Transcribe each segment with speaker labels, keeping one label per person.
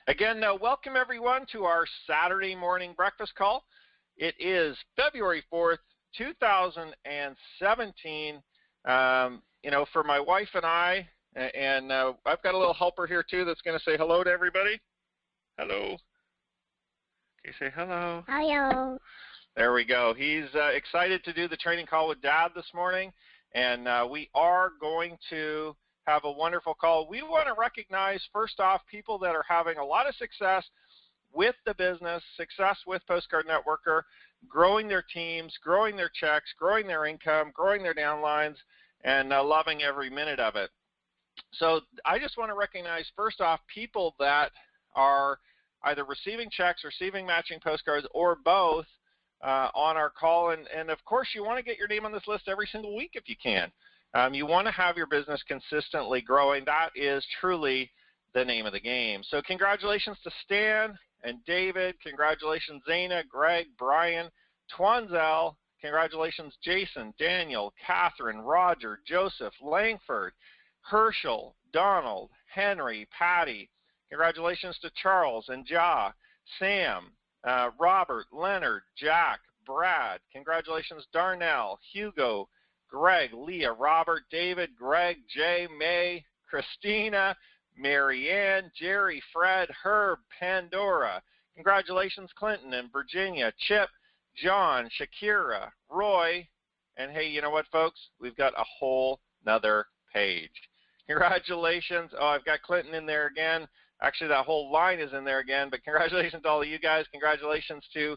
Speaker 1: Again, welcome everyone to our Saturday morning breakfast call. It is February 4th, 2017. For my wife and I, and I've got a little helper here too that's going to say hello to everybody. Hello. Okay, say hello.
Speaker 2: Hello.
Speaker 1: There we go. He's excited to do the training call with Dad this morning, and we are going to have a wonderful call. We want to recognize, first off, people that are having a lot of success with the business, success with Postcard Networker, growing their teams, growing their checks, growing their income, growing their downlines, and loving every minute of it. So I just want to recognize, first off, people that are either receiving checks, receiving matching postcards, or both on our call. And of course, you want to get your name on this list every single week if you can. You want to have your business consistently growing. That is truly the name of the game. So congratulations to Stan and David. Congratulations, Zaina, Greg, Brian, Twanzel. Congratulations, Jason, Daniel, Catherine, Roger, Joseph, Langford, Herschel, Donald, Henry, Patty. Congratulations to Charles and Ja, Sam, Robert, Leonard, Jack, Brad. Congratulations, Darnell, Hugo, Greg, Leah, Robert, David, Greg, Jay, May, Christina, Marianne, Jerry, Fred, Herb, Pandora. Congratulations, Clinton and Virginia, Chip, John, Shakira, Roy, and hey, you know what, folks? We've got a whole nother page. Congratulations. Oh, I've got Clinton in there again. Actually, that whole line is in there again, but congratulations to all of you guys. Congratulations to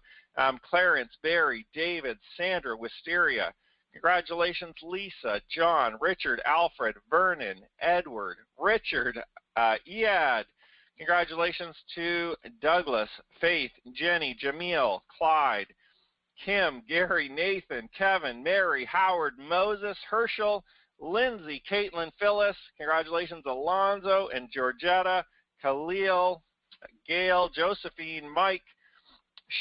Speaker 1: Clarence, Barry, David, Sandra, Wisteria. Congratulations, Lisa, John, Richard, Alfred, Vernon, Edward, Richard, Iad. Congratulations to Douglas, Faith, Jenny, Jamil, Clyde, Kim, Gary, Nathan, Kevin, Mary, Howard, Moses, Herschel, Lindsay, Caitlin, Phyllis. Congratulations, Alonzo and Georgetta, Khalil, Gail, Josephine, Mike,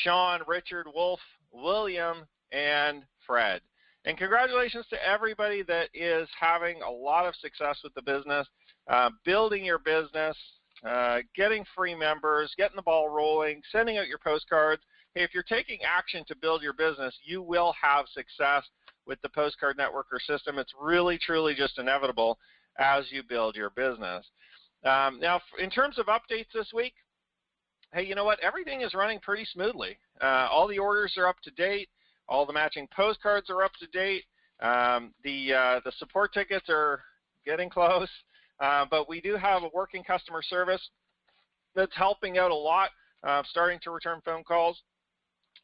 Speaker 1: Sean, Richard, Wolf, William, and Fred. And congratulations to everybody that is having a lot of success with the business, building your business, getting free members, getting the ball rolling, sending out your postcards. Hey, if you're taking action to build your business, you will have success with the Postcard Networker system. It's really, truly just inevitable as you build your business. Now, in terms of updates this week, hey, you know what? Everything is running pretty smoothly. All the orders are up to date. All the matching postcards are up to date. The support tickets are getting close. But we do have a working customer service that's helping out a lot, starting to return phone calls,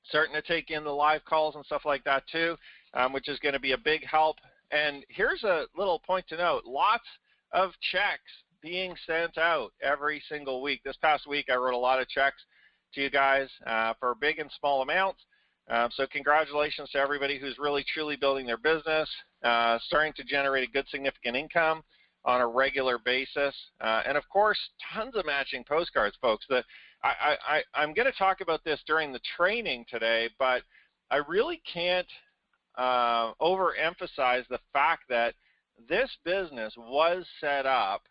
Speaker 1: starting to take in the live calls and stuff like that too, which is going to be a big help. And here's a little point to note. Lots of checks being sent out every single week. This past week, I wrote a lot of checks to you guys for big and small amounts. So congratulations to everybody who's really, truly building their business, starting to generate a good, significant income on a regular basis. And, of course, tons of matching postcards, folks. I'm going to talk about this during the training today, but I really can't overemphasize the fact that this business was set up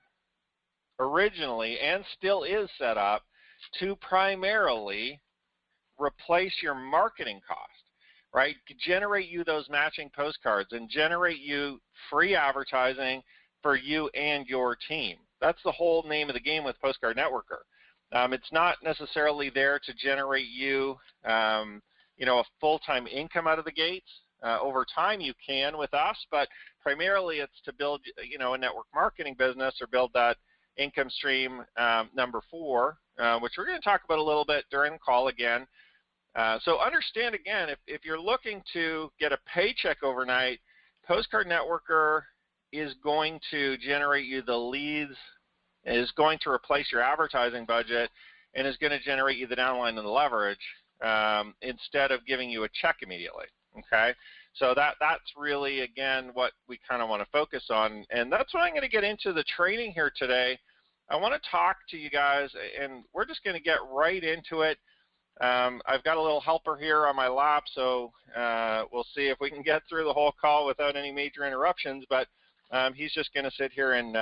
Speaker 1: originally and still is set up to primarily replace your marketing cost, right? Generate you those matching postcards and generate you free advertising for you and your team. That's the whole name of the game with Postcard Networker. It's not necessarily there to generate you, a full-time income out of the gates. Over time you can with us, but primarily it's to build, a network marketing business or build that income stream number 4, which we're going to talk about a little bit during the call again. So understand again, if you're looking to get a paycheck overnight, Postcard Networker is going to generate you the leads, is going to replace your advertising budget, and is going to generate you the downline and the leverage instead of giving you a check immediately, okay? So that's really, again, what we kind of want to focus on, and that's what I'm going to get into the training here today. I want to talk to you guys, and we're just going to get right into it. I've got a little helper here on my lap, so we'll see if we can get through the whole call without any major interruptions. But He's just going to sit here and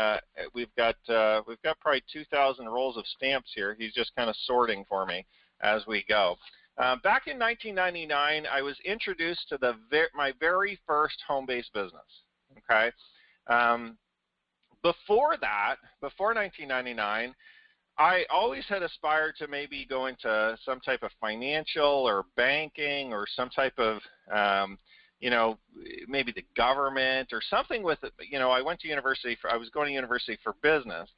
Speaker 1: we've got probably 2,000 rolls of stamps here. He's just kind of sorting for me as we go. Back in 1999, I was introduced to my very first home-based business. Okay, before that, before 1999, I always had aspired to maybe go into some type of financial or banking or some type of maybe the government or something with it. I went to university I was going to university for business.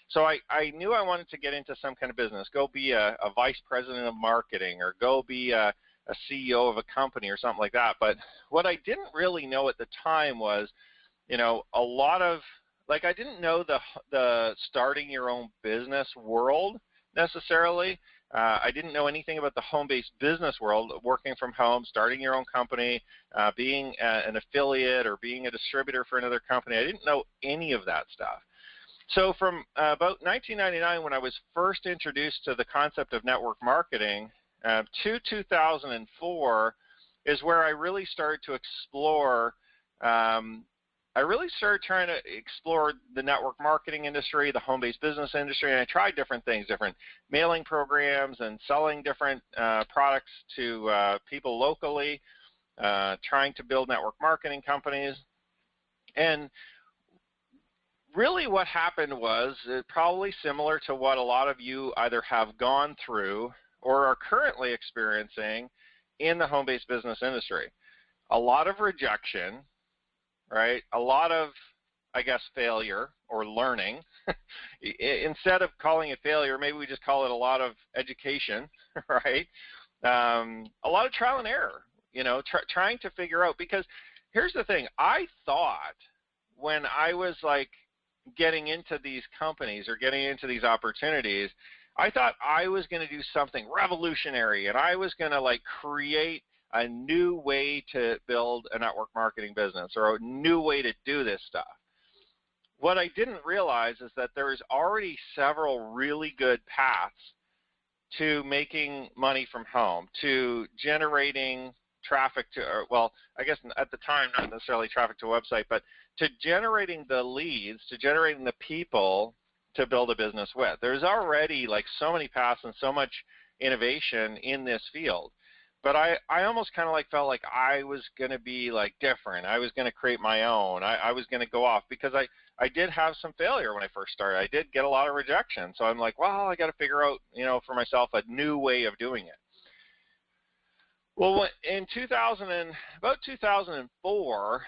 Speaker 1: So I knew I wanted to get into some kind of business, go be a vice president of marketing or go be a CEO of a company or something like that. But what I didn't really know at the time was, a lot of, I didn't know the starting your own business world necessarily. I didn't know anything about the home-based business world, working from home, starting your own company, being an affiliate or being a distributor for another company. I didn't know any of that stuff. So from about 1999, when I was first introduced to the concept of network marketing, to 2004 is where I really started to explore. I really started trying to explore the network marketing industry, the home-based business industry, and I tried different things, different mailing programs and selling different products to people locally, trying to build network marketing companies. And really what happened was probably similar to what a lot of you either have gone through or are currently experiencing in the home-based business industry. A lot of rejection, right? A lot of, I guess, failure or learning. Instead of calling it failure, maybe we just call it a lot of education, right? A lot of trial and error, trying to figure out, because here's the thing. I thought when I was getting into these companies or getting into these opportunities, I thought I was going to do something revolutionary and I was going to create a new way to build a network marketing business or a new way to do this stuff. What I didn't realize is that there is already several really good paths to making money from home, to generating traffic to, I guess at the time, not necessarily traffic to a website, but to generating the leads, to generating the people to build a business with. There's already so many paths and so much innovation in this field. But I almost kind of felt like I was going to be different. I was going to create my own. I was going to go off because I did have some failure when I first started. I did get a lot of rejection. So I'm like, well, I got to figure out, for myself a new way of doing it. Well, in about 2004,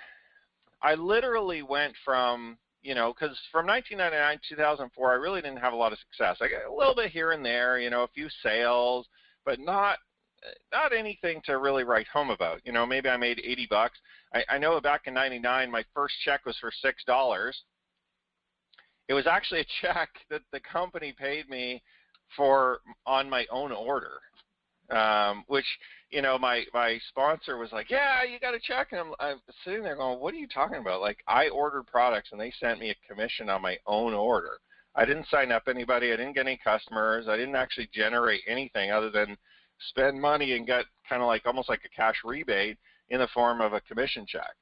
Speaker 1: I literally went from, because from 1999 to 2004, I really didn't have a lot of success. I got a little bit here and there, a few sales, but not anything to really write home about. Maybe I made $80. I know back in 99, my first check was for $6. It was actually a check that the company paid me for on my own order, which, my sponsor was like, yeah, you got a check. And I'm sitting there going, what are you talking about? I ordered products and they sent me a commission on my own order. I didn't sign up anybody. I didn't get any customers. I didn't actually generate anything other than spend money and get kind of almost like a cash rebate in the form of a commission check.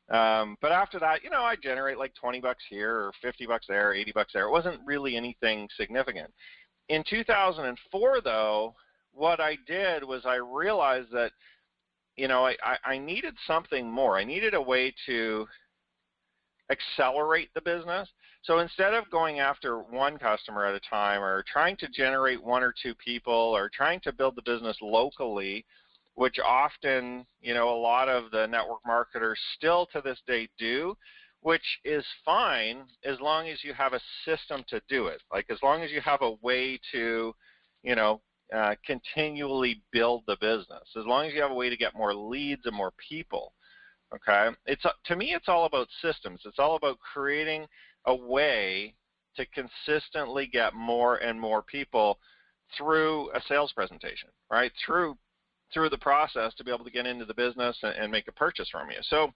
Speaker 1: But after that, I generate $20 here or $50 there, $80 there. It wasn't really anything significant. In 2004, though, what I did was I realized that, I needed something more. I needed a way to accelerate the business. So instead of going after one customer at a time or trying to generate one or two people or trying to build the business locally, which often, a lot of the network marketers still to this day do, which is fine as long as you have a system to do it. As long as you have a way to, continually build the business, as long as you have a way to get more leads and more people. Okay, to me, it's all about systems. It's all about creating a way to consistently get more and more people through a sales presentation, right? Through the process to be able to get into the business and make a purchase from you. So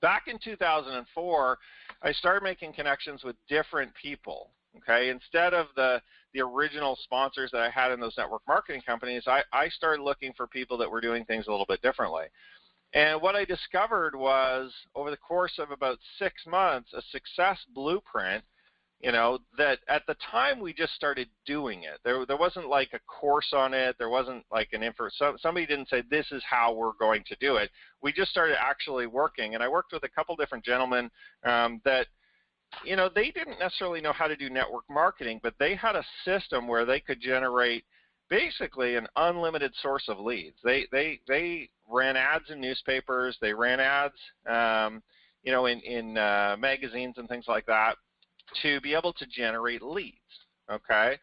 Speaker 1: back in 2004, I started making connections with different people. Okay, instead of the original sponsors that I had in those network marketing companies, I started looking for people that were doing things a little bit differently. And what I discovered was, over the course of about 6 months, a success blueprint, that at the time we just started doing it. There wasn't like a course on it. There wasn't like an somebody didn't say, this is how we're going to do it. We just started actually working. And I worked with a couple different gentlemen that, they didn't necessarily know how to do network marketing, but they had a system where they could generate basically an unlimited source of leads. They ran ads in newspapers. They ran ads, in magazines and things like that, to be able to generate leads. Okay.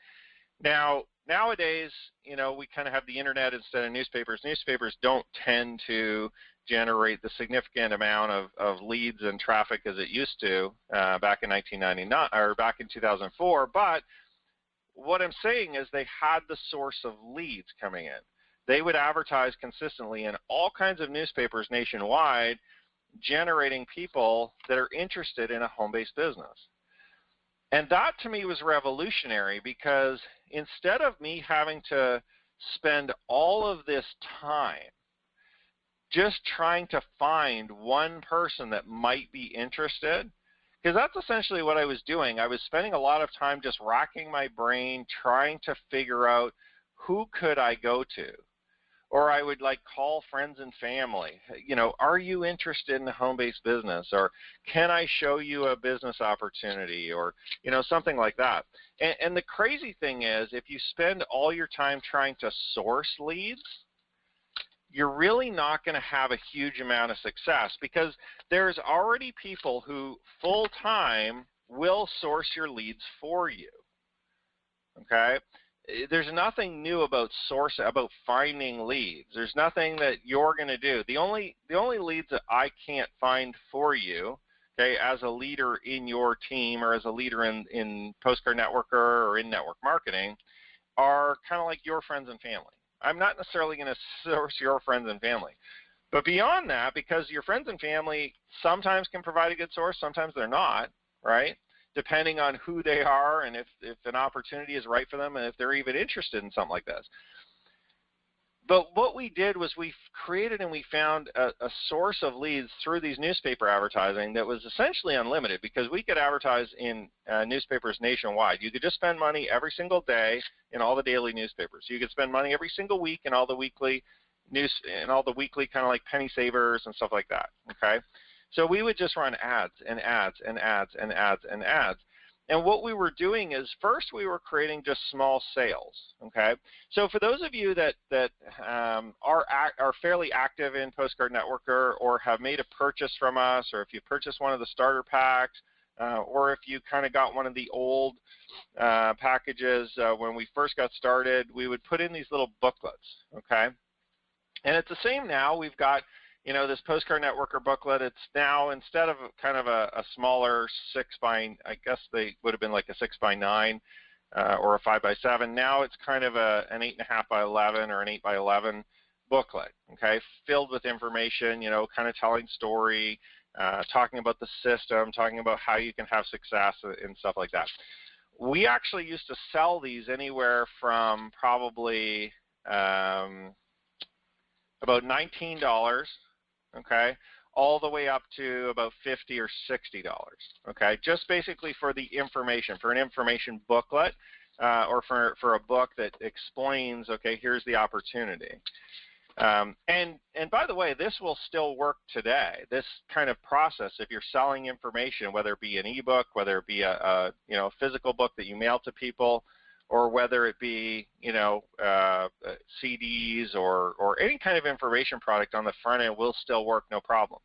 Speaker 1: Now, nowadays, we kind of have the internet instead of newspapers. Newspapers don't tend to generate the significant amount of leads and traffic as it used to back in 1999 or back in 2004. But what I'm saying is they had the source of leads coming in. They would advertise consistently in all kinds of newspapers nationwide, generating people that are interested in a home-based business. And that to me was revolutionary, because instead of me having to spend all of this time just trying to find one person that might be interested, because that's essentially what I was doing. I was spending a lot of time just racking my brain trying to figure out who could I go to. Or I would call friends and family, are you interested in a home-based business? Or can I show you a business opportunity? Or, something like that. And the crazy thing is, if you spend all your time trying to source leads, you're really not going to have a huge amount of success, because there's already people who full-time will source your leads for you. Okay? There's nothing new about finding leads. There's nothing that you're going to do. The only leads that I can't find for you, okay, as a leader in your team or as a leader in Postcard Networker or in network marketing, are kind of like your friends and family. I'm not necessarily going to source your friends and family. But beyond that, because your friends and family sometimes can provide a good source, sometimes they're not, right? Depending on who they are and if an opportunity is right for them and if they're even interested in something like this. But what we did was we created and we found a source of leads through these newspaper advertising that was essentially unlimited, because we could advertise in newspapers nationwide. You could just spend money every single day in all the daily newspapers. You could spend money every single week in all the weekly news and all the weekly kind of like penny savers and stuff like that. Okay, so we would just run ads and ads and ads and ads and ads. And what we were doing is, first we were creating just small sales, okay? So for those of you that are fairly active in Postcard Networker, or have made a purchase from us, or if you purchased one of the starter packs, or if you kind of got one of the old packages when we first got started, we would put in these little booklets, okay? And it's the same now. We've got this Postcard Networker booklet. It's now, instead of kind of a smaller 6x, I guess they would have been like a 6x9 or a 5x7. Now it's kind of an 8.5x11 or an 8x11 booklet, okay, filled with information, kind of telling story, talking about the system, talking about how you can have success and stuff like that. We actually used to sell these anywhere from probably about $19, okay, all the way up to about $50 or $60, okay, just basically for the information, for an information booklet, or for a book that explains, okay, here's the opportunity. And by the way, this will still work today. This kind of process, if you're selling information, whether it be an ebook, whether it be a physical book that you mail to people, or whether it be CDs or any kind of information product on the front end, will still work, no problem.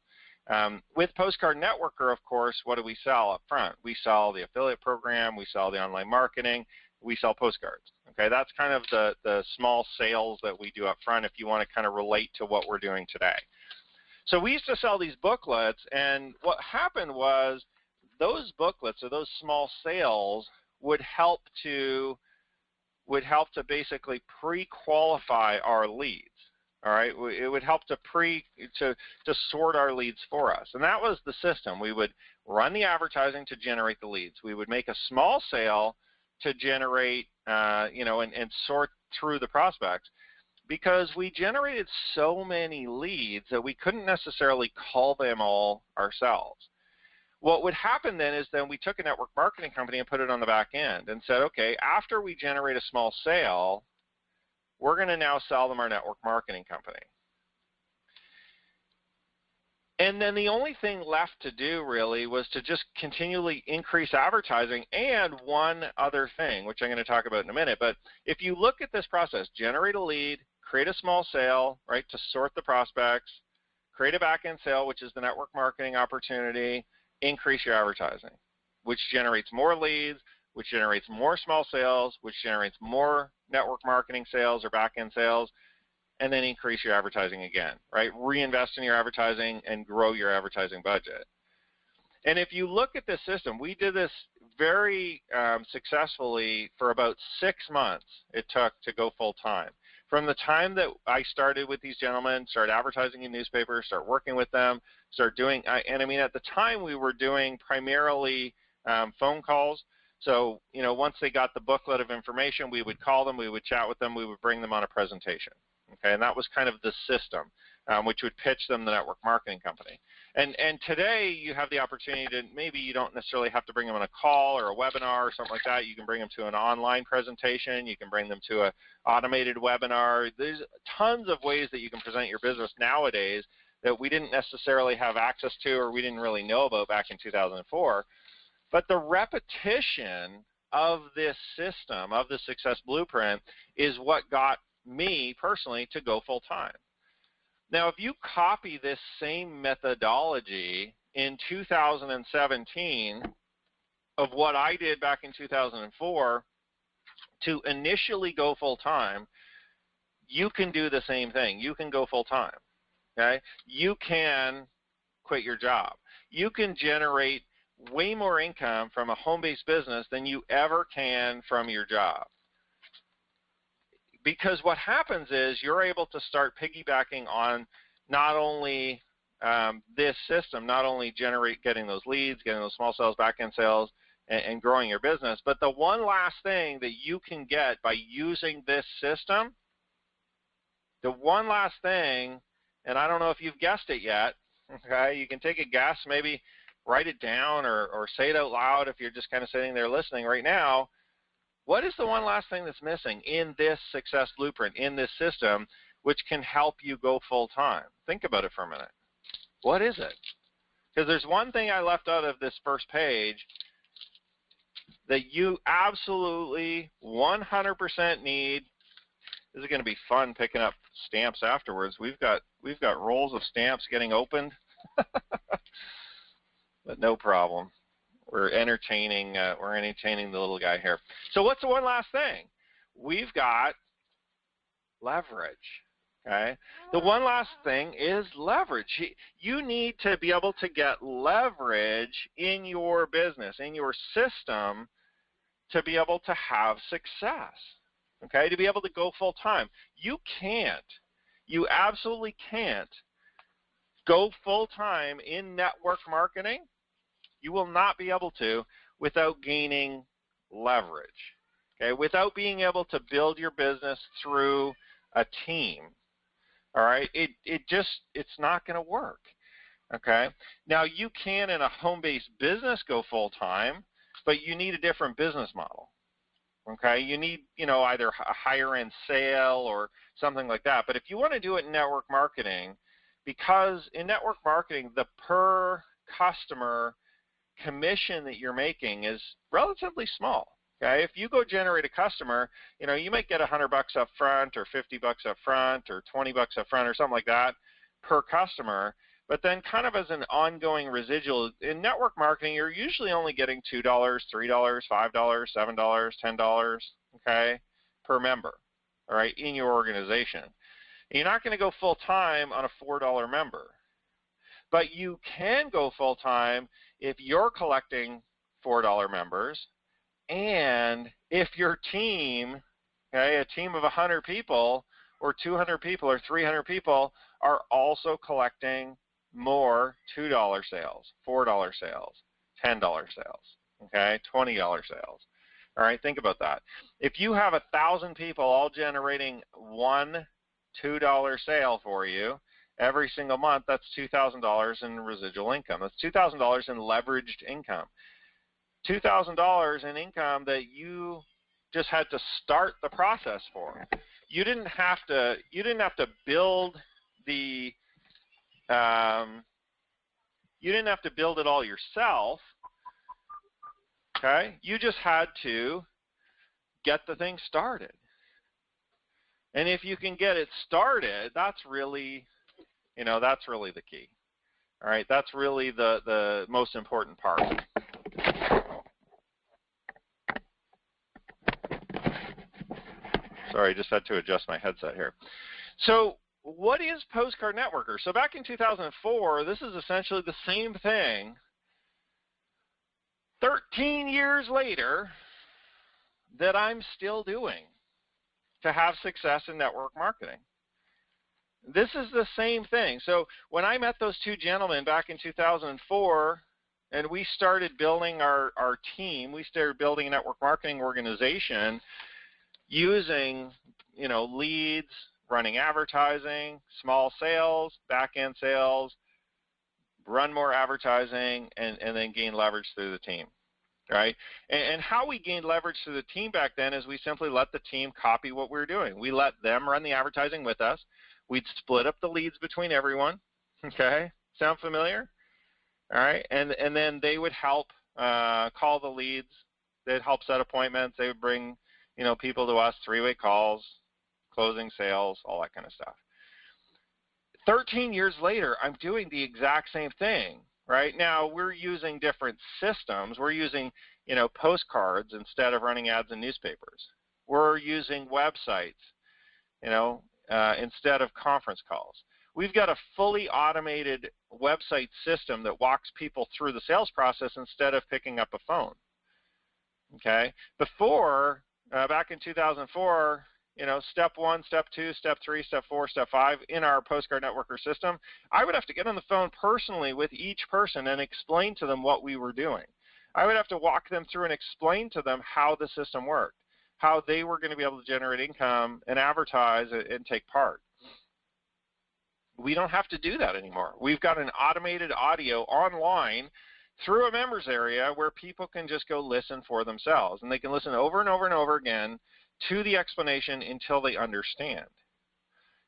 Speaker 1: With Postcard Networker, of course, what do we sell up front? We sell the affiliate program, we sell the online marketing, we sell postcards. Okay, that's kind of the small sales that we do up front if you want to kind of relate to what we're doing today. So we used to sell these booklets, and what happened was those booklets, or those small sales, would help to basically pre-qualify our leads. All right, it would help to sort our leads for us, and that was the system. We would run the advertising to generate the leads. We would make a small sale to generate, and sort through the prospects. because we generated so many leads that we couldn't necessarily call them all ourselves. What would happen then is we took a network marketing company and put it on the back end and said, okay, after we generate a small sale, we're going to now sell them our network marketing company. And then the only thing left to do really was to just continually increase advertising, and one other thing, which I'm going to talk about in a minute. But if you look at this process, generate a lead, create a small sale, right, to sort the prospects, create a back-end sale, which is the network marketing opportunity, increase your advertising, which generates more leads, which generates more small sales, which generates more network marketing sales or back-end sales, and then increase your advertising again, right? Reinvest in your advertising and grow your advertising budget. And if you look at this system, we did this very successfully for about 6 months it took to go full-time. From the time that I started with these gentlemen, started advertising in newspapers, start working with them, start doing, and I mean at the time we were doing primarily phone calls. So, you know, once they got the booklet of information, we would call them, we would chat with them, we would bring them on a presentation. Okay, and that was kind of the system, which would pitch them the network marketing company. And today you have the opportunity to, maybe you don't necessarily have to bring them on a call or a webinar or something like that. You can bring them to an online presentation. You can bring them to an automated webinar. There's tons of ways that you can present your business nowadays that we didn't necessarily have access to or we didn't really know about back in 2004. But the repetition of this system, of the Success Blueprint, is what got me personally to go full-time. Now, if you copy this same methodology in 2017 of what I did back in 2004 to initially go full-time, you can do the same thing. You can go full-time, okay? You can quit your job. You can generate way more income from a home-based business than you ever can from your job. Because what happens is you're able to start piggybacking on not only this system, not only getting those leads, getting those small sales, back-end sales, and growing your business, but the one last thing that you can get by using this system, the one last thing, and I don't know if you've guessed it yet, okay, you can take a guess, maybe write it down or say it out loud if you're just kind of sitting there listening right now. What is the one last thing that's missing in this Success Blueprint, in this system, which can help you go full-time? Think about it for a minute. What is it? Because there's one thing I left out of this first page that you absolutely 100% need. This is going to be fun picking up stamps afterwards. We've got rolls of stamps getting opened, but no problem. We're entertaining the little guy here. So what's the one last thing? We've got leverage. Okay? The one last thing is leverage. You need to be able to get leverage in your business, in your system, to be able to have success. Okay? To be able to go full time. You absolutely can't go full time in network marketing. You will not be able to without gaining leverage, okay? Without being able to build your business through a team, all right? It's not going to work, okay? Now, you can in a home-based business go full-time, but you need a different business model, okay? You need, you know, either a higher-end sale or something like that. But if you want to do it in network marketing, because in network marketing, the per customer commission that you're making is relatively small. Okay, if you go generate a customer, you know, you might get $100 up front or $50 up front or $20 up front or something like that per customer, but then kind of as an ongoing residual, in network marketing, you're usually only getting $2, $3, $5, $7, $10, okay, per member, all right, in your organization. And you're not going to go full-time on a $4 member, but you can go full-time if you're collecting $4 members, and if your team, okay, a team of 100 people or 200 people or 300 people are also collecting more $2 sales, $4 sales, $10 sales, okay, $20 sales. All right, think about that. If you have 1,000 people all generating $1 $2 sale for you every single month. That's $2,000 in residual income. That's $2,000 in leveraged income. $2,000 in income that you just had to start the process for. You didn't have to build the you didn't have to build it all yourself. Okay? You just had to get the thing started. And if you can get it started, that's really, that's really the key. All right? That's really the most important part. Sorry, I just had to adjust my headset here. So what is Postcard Networker? So back in 2004, this is essentially the same thing. 13 years later, that I'm still doing to have success in network marketing. This is the same thing. So when I met those two gentlemen back in 2004, and we started building our team, we started building a network marketing organization using, leads, running advertising, small sales, back-end sales, run more advertising, and then gain leverage through the team, right? And how we gained leverage through the team back then is we simply let the team copy what we were doing. We let them run the advertising with us. We'd split up the leads between everyone, okay? Sound familiar? All right, and then they would help call the leads. They'd help set appointments. They would bring, people to us, three-way calls, closing sales, all that kind of stuff. 13 years later, I'm doing the exact same thing. Right now, we're using different systems. We're using, postcards instead of running ads in newspapers. We're using websites, instead of conference calls. We've got a fully automated website system that walks people through the sales process instead of picking up a phone. Okay. Before, back in 2004, step 1, step 2, step 3, step 4, step 5 in our Postcard Networker system, I would have to get on the phone personally with each person and explain to them what we were doing. I would have to walk them through and explain to them how the system worked, how they were going to be able to generate income and advertise and take part. We don't have to do that anymore. We've got an automated audio online through a members area where people can just go listen for themselves, and they can listen over and over and over again to the explanation until they understand.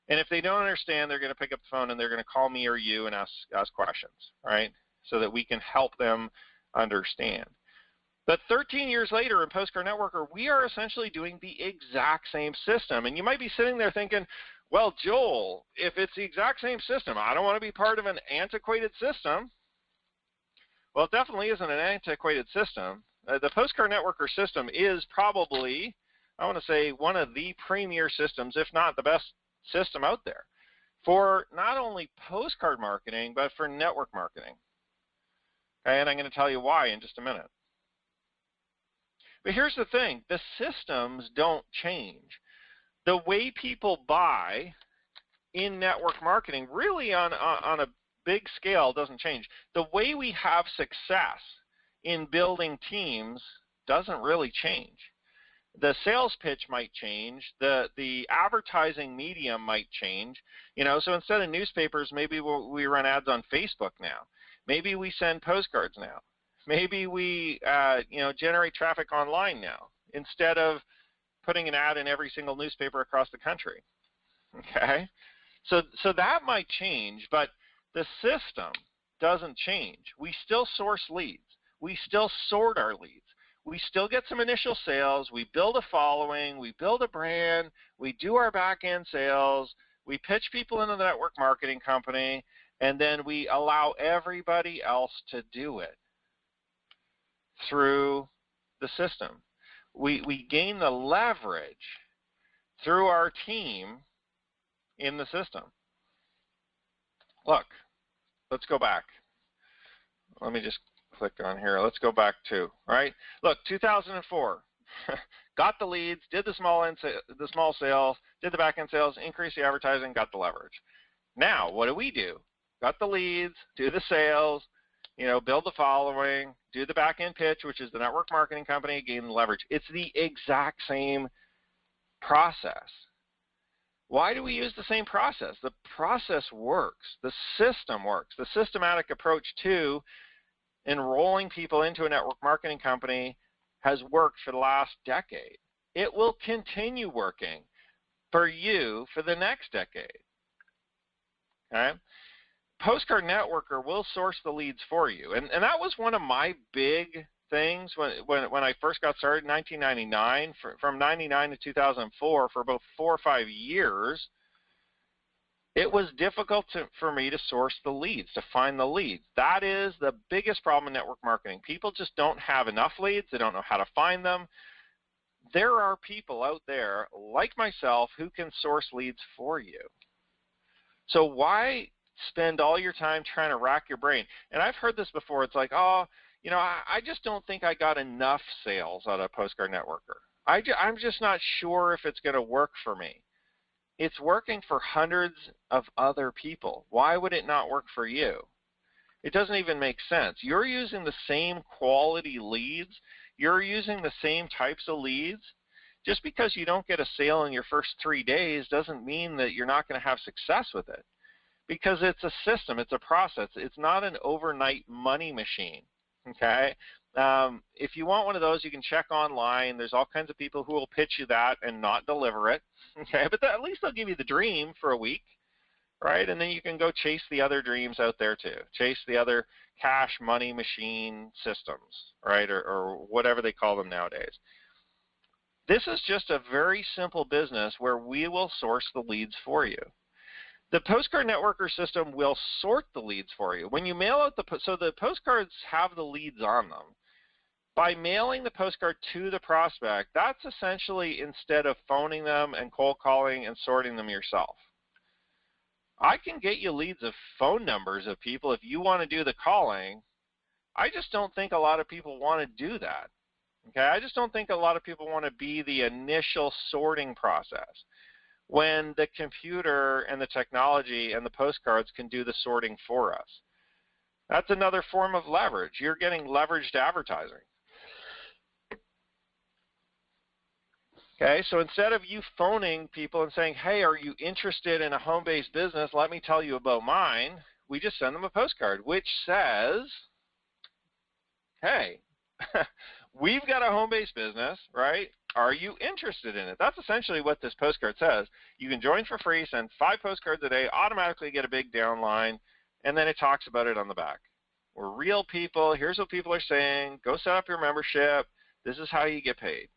Speaker 1: And if they don't understand, they're going to pick up the phone and they're going to call me or you and ask questions, right? So that we can help them understand. But 13 years later in Postcard Networker, we are essentially doing the exact same system. And you might be sitting there thinking, well, Joel, if it's the exact same system, I don't want to be part of an antiquated system. Well, it definitely isn't an antiquated system. The Postcard Networker system is probably, I want to say, one of the premier systems, if not the best system out there, for not only postcard marketing, but for network marketing. Okay, and I'm going to tell you why in just a minute. But here's the thing, the systems don't change. The way people buy in network marketing really on a big scale doesn't change. The way we have success in building teams doesn't really change. The sales pitch might change, the advertising medium might change, so instead of newspapers, maybe we run ads on Facebook now. Maybe we send postcards now. Maybe we generate traffic online now instead of putting an ad in every single newspaper across the country. Okay? So that might change, but the system doesn't change. We still source leads. We still sort our leads. We still get some initial sales. We build a following. We build a brand. We do our back-end sales. We pitch people into the network marketing company, and then we allow everybody else to do it through the system. We gain the leverage through our team in the system. Look, let's go back. Let me just click on here. Let's go back to, right? Look, 2004, got the leads, did the small sales, did the back-end sales, increased the advertising, got the leverage. Now, what do? Got the leads, do the sales, build the following, do the back-end pitch, which is the network marketing company, gain the leverage. It's the exact same process. Why do we use the same process? The process works. The system works. The systematic approach to enrolling people into a network marketing company has worked for the last decade. It will continue working for you for the next decade. Okay? Postcard Networker will source the leads for you. And that was one of my big things when I first got started in 1999, from 99 to 2004, for about 4 or 5 years. It was difficult for me to source the leads, to find the leads. That is the biggest problem in network marketing. People just don't have enough leads. They don't know how to find them. There are people out there like myself who can source leads for you. So why spend all your time trying to rack your brain? And I've heard this before. It's like, oh, I just don't think I got enough sales out of Postcard Networker. I'm just not sure if it's going to work for me. It's working for hundreds of other people. Why would it not work for you? It doesn't even make sense. You're using the same quality leads. You're using the same types of leads. Just because you don't get a sale in your first 3 days doesn't mean that you're not going to have success with it, because it's a system. It's a process. It's not an overnight money machine. Okay? If you want one of those, you can check online. There's all kinds of people who will pitch you that and not deliver it. Okay? But at least they'll give you the dream for a week, right? And then you can go chase the other dreams out there too. Chase the other cash money machine systems, right? Or whatever they call them nowadays. This is just a very simple business where we will source the leads for you. The Postcard Networker system will sort the leads for you. When you mail out so the postcards have the leads on them. By mailing the postcard to the prospect, that's essentially instead of phoning them and cold calling and sorting them yourself. I can get you leads of phone numbers of people if you want to do the calling. I just don't think a lot of people want to do that. Okay, I just don't think a lot of people want to be the initial sorting process, when the computer and the technology and the postcards can do the sorting for us. That's another form of leverage. You're getting leveraged advertising. Okay, so instead of you phoning people and saying, hey, are you interested in a home-based business? Let me tell you about mine. We just send them a postcard, which says, hey, we've got a home-based business, right? Are you interested in it? That's essentially what this postcard says. You can join for free, send 5 postcards a day, automatically get a big downline, and then it talks about it on the back. We're real people. Here's what people are saying. Go set up your membership. This is how you get paid,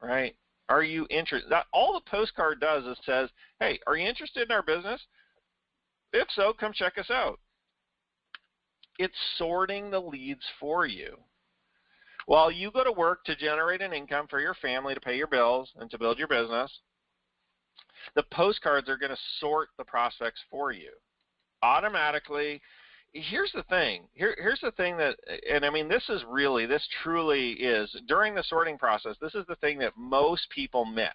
Speaker 1: right? Are you interested? All the postcard does is says, hey, are you interested in our business? If so, come check us out. It's sorting the leads for you. While you go to work to generate an income for your family, to pay your bills, and to build your business, the postcards are going to sort the prospects for you automatically. Here's the thing. Here's the thing that, and I mean, this truly is, during the sorting process, this is the thing that most people miss.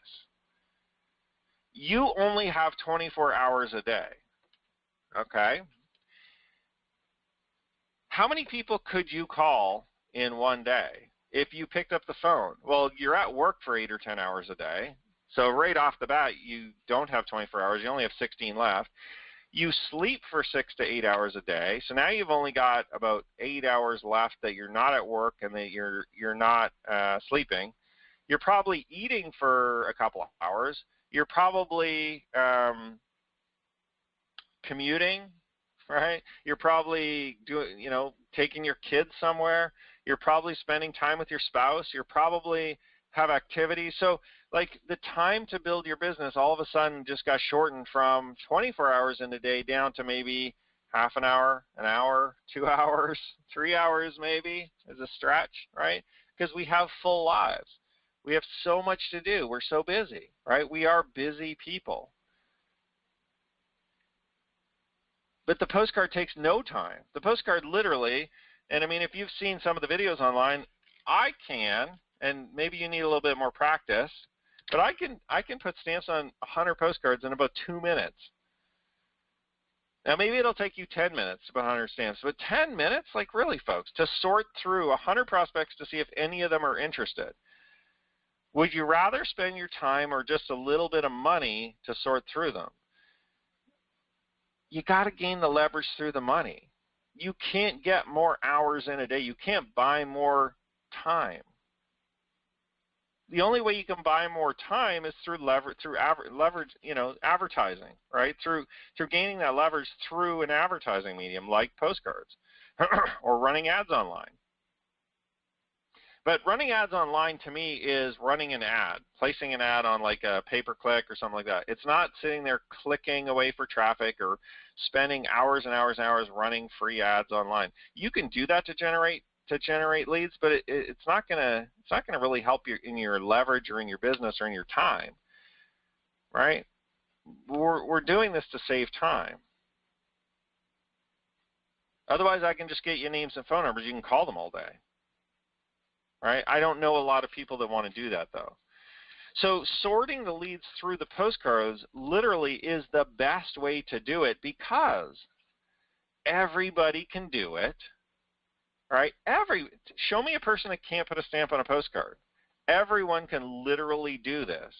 Speaker 1: You only have 24 hours a day, okay? How many people could you call in one day if you picked up the phone? Well, you're at work for 8 or 10 hours a day, so right off the bat you don't have 24 hours. You only have 16 left. You sleep for 6 to 8 hours a day, so now you've only got about 8 hours left that you're not at work and that you're not sleeping. You're probably eating for a couple of hours. You're probably commuting, right? You're probably doing, taking your kids somewhere. You're probably spending time with your spouse. You're probably have activities. So like the time to build your business all of a sudden just got shortened from 24 hours in a day down to maybe half an hour, 2 hours, 3 hours maybe is a stretch, right? Because we have full lives. We have so much to do. We're so busy, right? We are busy people. But the postcard takes no time. The postcard literally, and I mean, if you've seen some of the videos online, I can, and maybe you need a little bit more practice, but I can put stamps on 100 postcards in about 2 minutes. Now maybe it'll take you 10 minutes to put 100 stamps, but 10 minutes, like really folks, to sort through 100 prospects to see if any of them are interested. Would you rather spend your time or just a little bit of money to sort through them? You got to gain the leverage through the money. You can't get more hours in a day. You can't buy more time. The only way you can buy more time is through leverage, advertising, right? Through gaining that leverage through an advertising medium like postcards or running ads online. But running ads online to me is running an ad, placing an ad on like a pay-per-click or something like that. It's not sitting there clicking away for traffic or spending hours and hours and hours running free ads online. You can do that to generate leads, but it's not gonna really help you in your leverage or in your business or in your time, right? We're doing this to save time. Otherwise, I can just get you names and phone numbers. You can call them all day. Right? I don't know a lot of people that want to do that, though. So sorting the leads through the postcards literally is the best way to do it because everybody can do it. Right? Show me a person that can't put a stamp on a postcard. Everyone can literally do this.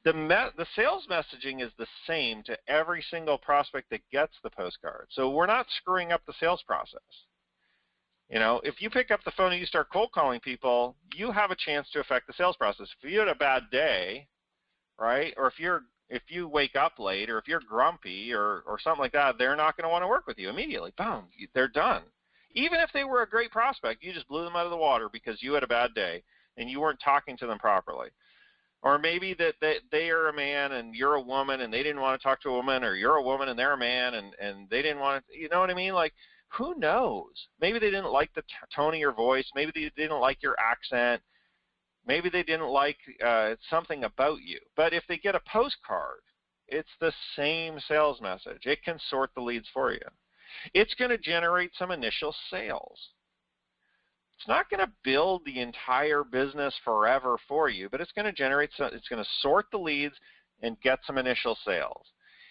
Speaker 1: The sales messaging is the same to every single prospect that gets the postcard. So we're not screwing up the sales process. You know, if you pick up the phone and you start cold calling people, you have a chance to affect the sales process. If you had a bad day, right, or if you wake up late or if you're grumpy or something like that, they're not going to want to work with you immediately. Boom, they're done. Even if they were a great prospect, you just blew them out of the water because you had a bad day and you weren't talking to them properly. Or maybe that they are a man and you're a woman and they didn't want to talk to a woman, or you're a woman and they're a man and they didn't want to, you know what I mean? Like, who knows? Maybe they didn't like the tone of your voice. Maybe they didn't like your accent. Maybe they didn't like something about you. But if they get a postcard, it's the same sales message. It can sort the leads for you. It's going to generate some initial sales. It's not going to build the entire business forever for you, but it's going to generate some, it's going to sort the leads and get some initial sales.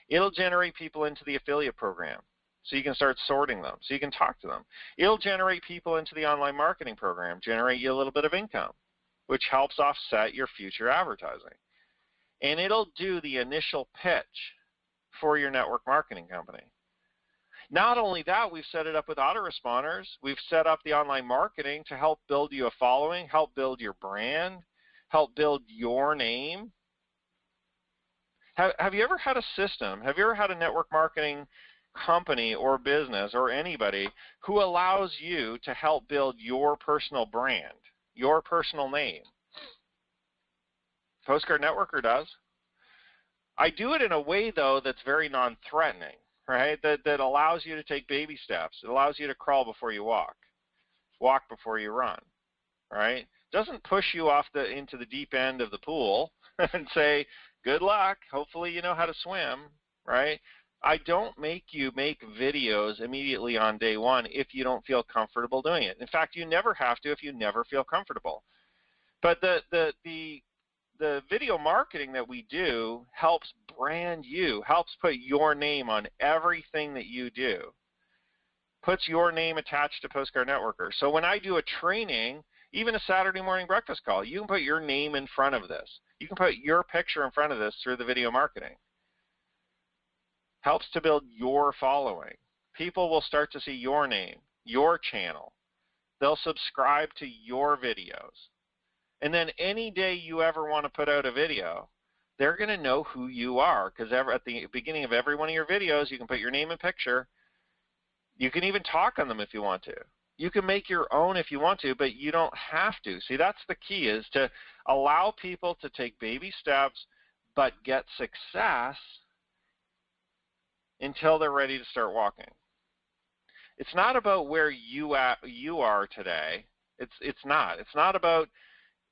Speaker 1: It'll generate people into the affiliate program, so you can start sorting them, so you can talk to them. It'll generate people into the online marketing program, generate you a little bit of income, which helps offset your future advertising. And it'll do the initial pitch for your network marketing company. Not only that, we've set it up with autoresponders. We've set up the online marketing to help build you a following, help build your brand, help build your name. Have you ever had a system? Have you ever had a network marketing company or business or anybody who allows you to help build your personal brand, your personal name? Postcard Networker does. I do it in a way, though, that's very non-threatening, right? That allows you to take baby steps. It allows you to crawl before you walk before you run, right? Doesn't push you off into the deep end of the pool and say, good luck, hopefully you know how to swim, right? I don't make you make videos immediately on day one if you don't feel comfortable doing it. In fact, you never have to if you never feel comfortable. But the video marketing that we do helps brand you, helps put your name on everything that you do, puts your name attached to Postcard Networker. So when I do a training, even a Saturday morning breakfast call, you can put your name in front of this. You can put your picture in front of this through the video marketing. Helps to build your following. People will start to see your name, your channel. They'll subscribe to your videos. And then any day you ever want to put out a video, they're going to know who you are, because at the beginning of every one of your videos, you can put your name and picture. You can even talk on them if you want to. You can make your own if you want to, but you don't have to. See, that's the key, is to allow people to take baby steps but get success until they're ready to start walking. It's not about where you are today. It's not. It's not about,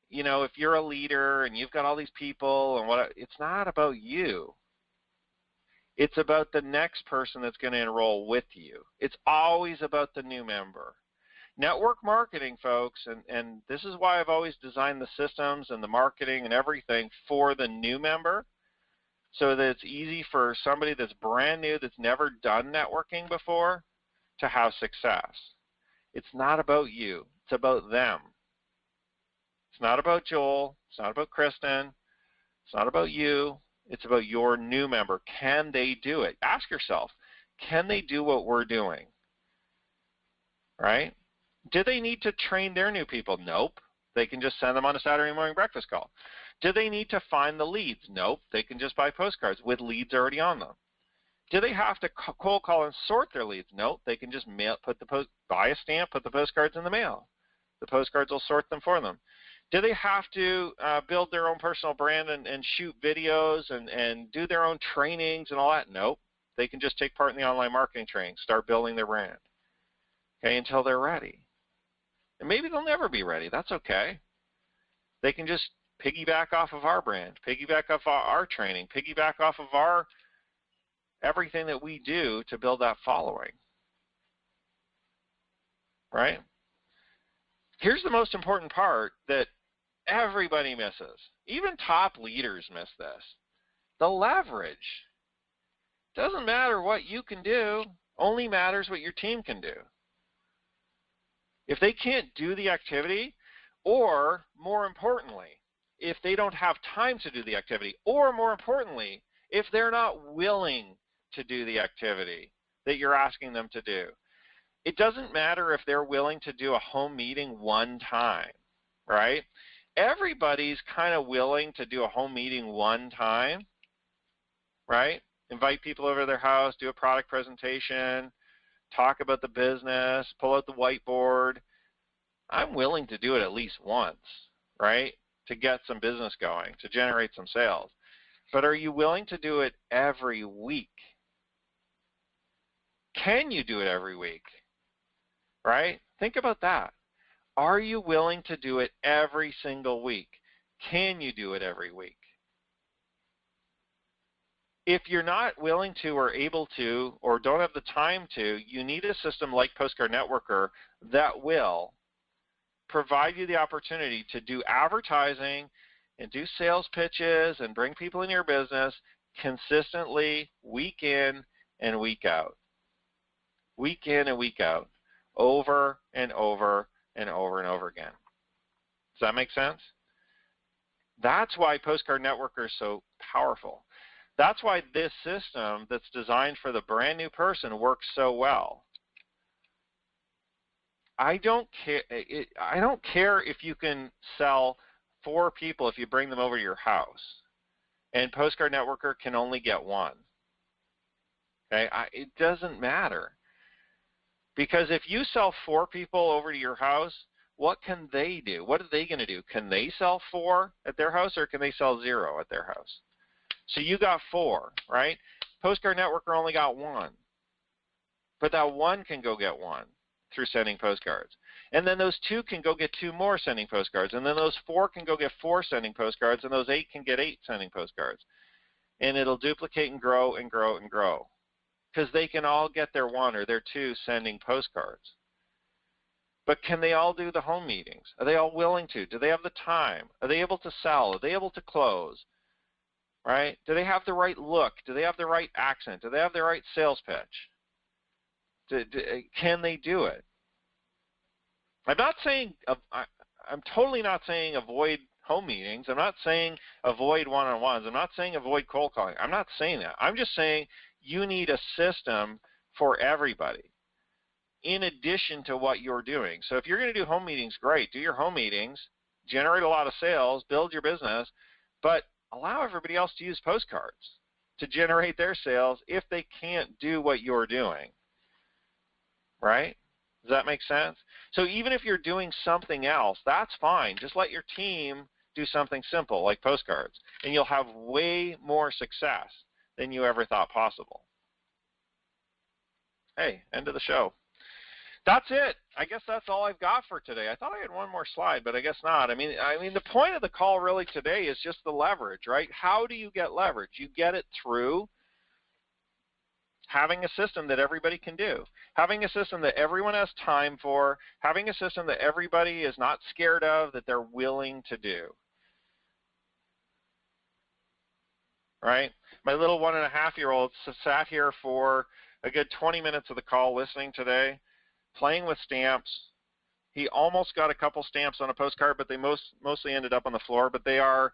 Speaker 1: you know, if you're a leader and you've got all these people and what. It's not about you. It's about the next person that's going to enroll with you. It's always about the new member. Network marketing, folks, and this is why I've always designed the systems and the marketing and everything for the new member, so that it's easy for somebody that's brand new, that's never done networking before, to have success. It's not about you. It's about them. It's not about Joel. It's not about Kristen. It's not about you. It's about your new member. Can they do it? Ask yourself, can they do what we're doing? Right? Do they need to train their new people? Nope. They can just send them on a Saturday morning breakfast call. Do they need to find the leads? Nope. They can just buy postcards with leads already on them. Do they have to cold call and sort their leads? Nope. They can just buy a stamp, put the postcards in the mail. The postcards will sort them for them. Do they have to build their own personal brand and shoot videos and do their own trainings and all that? Nope. They can just take part in the online marketing training, start building their brand, okay, until they're ready. And maybe they'll never be ready. That's okay. They can just piggyback off of our brand, piggyback off our training, piggyback off of our everything that we do to build that following, right? Here's the most important part that everybody misses. Even top leaders miss this. The leverage. Doesn't matter what you can do, only matters what your team can do. If they can't do the activity, or more importantly, if they don't have time to do the activity, or more importantly, if they're not willing to do the activity that you're asking them to do. It doesn't matter if they're willing to do a home meeting one time, right? Everybody's kind of willing to do a home meeting one time, right? Invite people over to their house, do a product presentation, talk about the business, pull out the whiteboard. I'm willing to do it at least once, right, to get some business going, to generate some sales. But are you willing to do it every week? Can you do it every week, right? Think about that. Are you willing to do it every single week? Can you do it every week? If you're not willing to or able to or don't have the time to, you need a system like Postcard Networker that will provide you the opportunity to do advertising and do sales pitches and bring people in your business consistently week in and week out. Week in and week out, over and over and over and over again. Does that make sense? That's why Postcard Networker is so powerful. That's why this system that's designed for the brand new person works so well. I don't care if you can sell 4 people if you bring them over to your house, and Postcard Networker can only get 1. Okay, it doesn't matter. Because if you sell 4 people over to your house, what can they do? What are they going to do? Can they sell 4 at their house, or can they sell 0 at their house? So you got 4, right? Postcard Networker only got 1. But that 1 can go get 1 through sending postcards. And then those 2 can go get 2 more sending postcards. And then those 4 can go get 4 sending postcards. And those 8 can get 8 sending postcards. And it'll duplicate and grow and grow and grow. Because they can all get their 1 or their 2 sending postcards. But can they all do the home meetings? Are they all willing to? Do they have the time? Are they able to sell? Are they able to close? Right? Do they have the right look? Do they have the right accent? Do they have the right sales pitch? Can they do it? I'm not saying, I'm totally not saying avoid home meetings. I'm not saying avoid one-on-ones. I'm not saying avoid cold calling. I'm not saying that. I'm just saying you need a system for everybody in addition to what you're doing. So if you're going to do home meetings, great. Do your home meetings, generate a lot of sales, build your business, but allow everybody else to use postcards to generate their sales if they can't do what you're doing. Right? Does that make sense? So even if you're doing something else, that's fine. Just let your team do something simple like postcards, and you'll have way more success than you ever thought possible. Hey, end of the show. That's it. I guess that's all I've got for today. I thought I had one more slide, but I guess not. I mean, the point of the call really today is just the leverage, right? How do you get leverage? You get it through having a system that everybody can do, having a system that everyone has time for, having a system that everybody is not scared of, that they're willing to do. Right? My little 1.5-year-old sat here for a good 20 minutes of the call listening today, playing with stamps. He almost got a couple stamps on a postcard, but they mostly ended up on the floor. But they are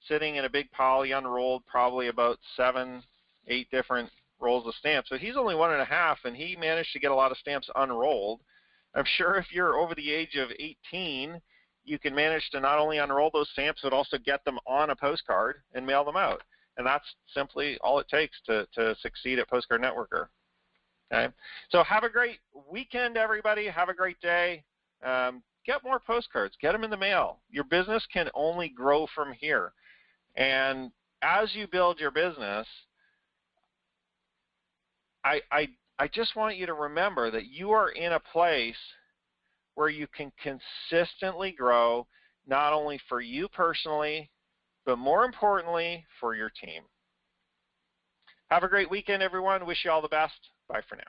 Speaker 1: sitting in a big pile. He unrolled probably about 7, 8 different rolls of stamps. So he's only 1.5, and he managed to get a lot of stamps unrolled. I'm sure if you're over the age of 18, you can manage to not only unroll those stamps, but also get them on a postcard and mail them out. And that's simply all it takes to succeed at Postcard Networker. Okay? So have a great weekend, everybody. Have a great day. Get more postcards. Get them in the mail. Your business can only grow from here. And as you build your business, I just want you to remember that you are in a place where you can consistently grow, not only for you personally, but more importantly, for your team. Have a great weekend, everyone. Wish you all the best. Bye for now.